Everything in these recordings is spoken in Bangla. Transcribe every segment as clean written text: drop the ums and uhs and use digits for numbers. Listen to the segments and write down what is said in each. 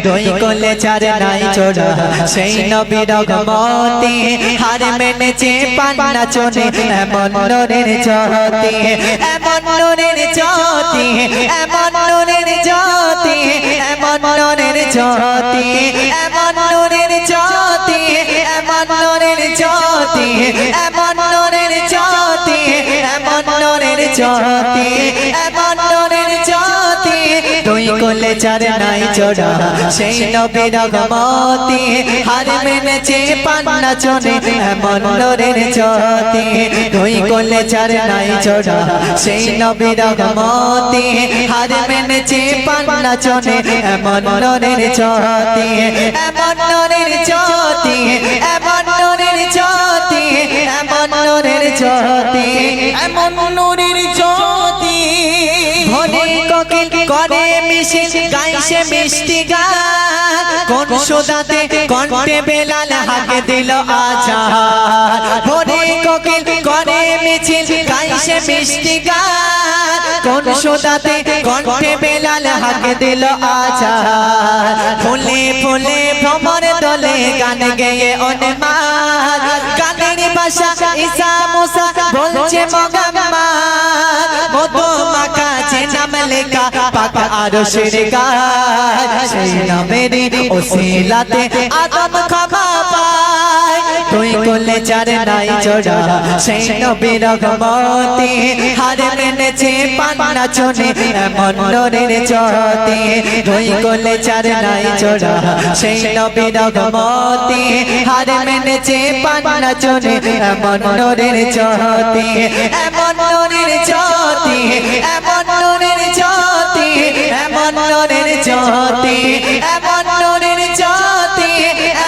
দুই কোলে চার নাই চোরা সেই নবীর রহমতে হার মেনেছে পান্না চোনে এমন নূরের জ্যোতি এমন নূরের জ্যোতি এমন নূরের জ্যোতি এমন নূরের জ্যোতি এমন নূরের জ্যোতি এমন নূরের জ্যোতি এমন নূরের জ্যোতি এমন নূরের জ্যোতি এমন নূরের জ্যোতি দুই কোলে চার নাই চোরা সেই নবীর রহমতে হার মেনেছে পান্না চোনে এমন নূরের জ্যোতি দুই কোলে চার নাই চোরা সেই নবীর রহমতে হার মেনেছে পান্না চোনে এমন নূরের জ্যোতি এমন নূরের জ্যোতি এমন নূরের জ্যোতি এমন নূরের জ্যোতি এমন নূরের জ্যোতি ভোরে কোকিল করে মিশিল গাইছে মিষ্টি গান কোন সুদাতে কণ্ঠে বেলাল হাঁকে দিল আজান ভোরে কোকিল করে মিছিল গাইছে মিষ্টি গান কোন সুদাতে কণ্ঠে বেলাল হাঁকে দিল আজান ফুলে ফুলে ভ্রমর দলে গান গেয়ে উন্মাদ গানের ভাষা ঈসা মুসা বলছে মোহাম্মদ মধু মাখা যে নাম লেখা পাক আরশের গায় সেই নামেরই ওসিলাতে আদম ক্ষমা পায় দুই কোলে চার নাই চোরা সেই নবীর রহমতে হার মেনেছে পান্না চোনে এমন নূরের জ্যোতি দুই কোলে চার নাই চোরা সেই নবীর রহমতে হার মেনেছে পান্না চোনে এমন নূরের জ্যোতি এমন নূরের জ্যোতি এমন নূরের জ্যোতি এমন নূরের জ্যোতি এমন নূরের জ্যোতি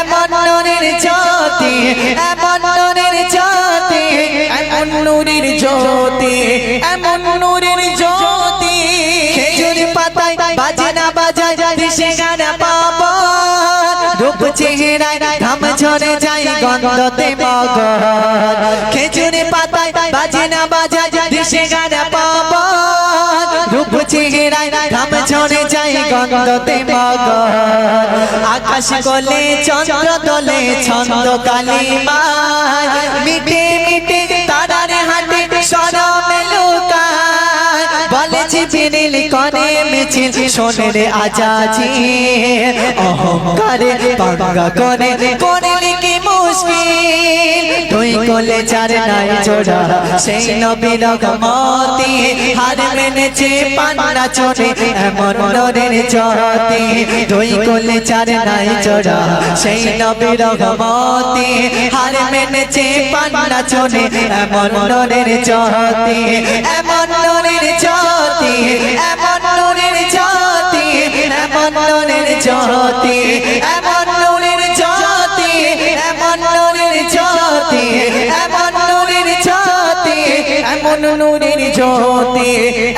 এমন নূরের জ্যোতি এমন নূরের জ্যোতি এমন নূরের জ্যোতি এমন নূরের জ্যোতি খেজুর পাতায় বাজে না বাজায় দিশে গানা পাবো রূপ চেহারায় ঘাম ঝরে যায় গন্ধতে মগন খেজুর পাতায় বাজে না বাজায় দিশে গানা পাবো রূপ চেহারায় ঘাম ঝরে যায় গন্ধতে মগন আকাশ কোলে চন্দ্র দোলে ছন্দ কালিমায় মিটে মিটে তারার হাতে শরমে লুকায় বলে জিবরিল করে মিছিল শোনে রে আজাজি অহংকারে পাঙ্গা করে করলে কি মুশকিল দুই কোলে চার নাই চোরা সেই নবীর রহমতে হার মেনেছে পান্না চোনে এমন নূরের জ্যোতি দুই কোলে চার নাই চোরা সেই নবীর রহমতে হার মেনেছে পান্না চোনে এমন নূরের জ্যোতি এমন নূরের জ্যোতি এমন নূরের জ্যোতি এমন নূরের জ্যোতি এমন নূরের জ্যোতি এমন নূরের জ্যোতি এমন নূরের জ্যোতি এমন নূরের জ্যোতি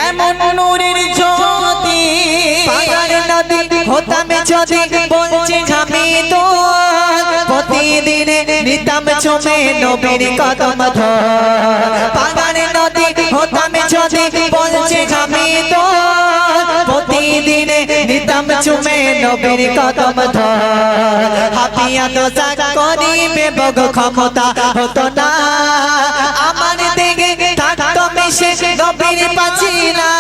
এমন নূরের জ্যোতি পাগল নবী হতাম যদি বলছে আমি তো প্রতিদিন নিতাম চমে নবীর কদম ধর পাগল নবী হতাম যদি বলছে আমি তো প্রতিদিন নিতাম চুমে নবীর কদম ধর হাফিয়া দোজা করিবে বগ ক্ষমতা হতো না আমার দিকে থাকতো মিশে নবীর পাচিনা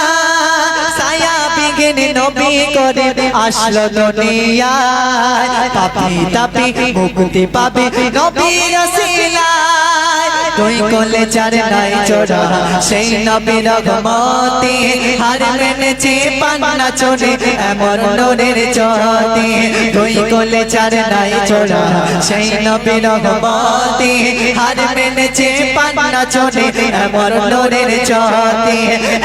ছায়া বিঘিন নবী করে আসলো দুনিয়ায় পাপি তাপি মুক্তি পাবে নবীর ওসিলায় দুই কোলে চার নাই চোরা সেই নবীর রহমতে হার মেনেছে পান্না চোনে এমন নূরের জ্যোতি দুই কোলে চার নাই চোরা সেই নবীর রহমতে হার মেনেছে পান্না চোনে এমন নূরের জ্যোতি।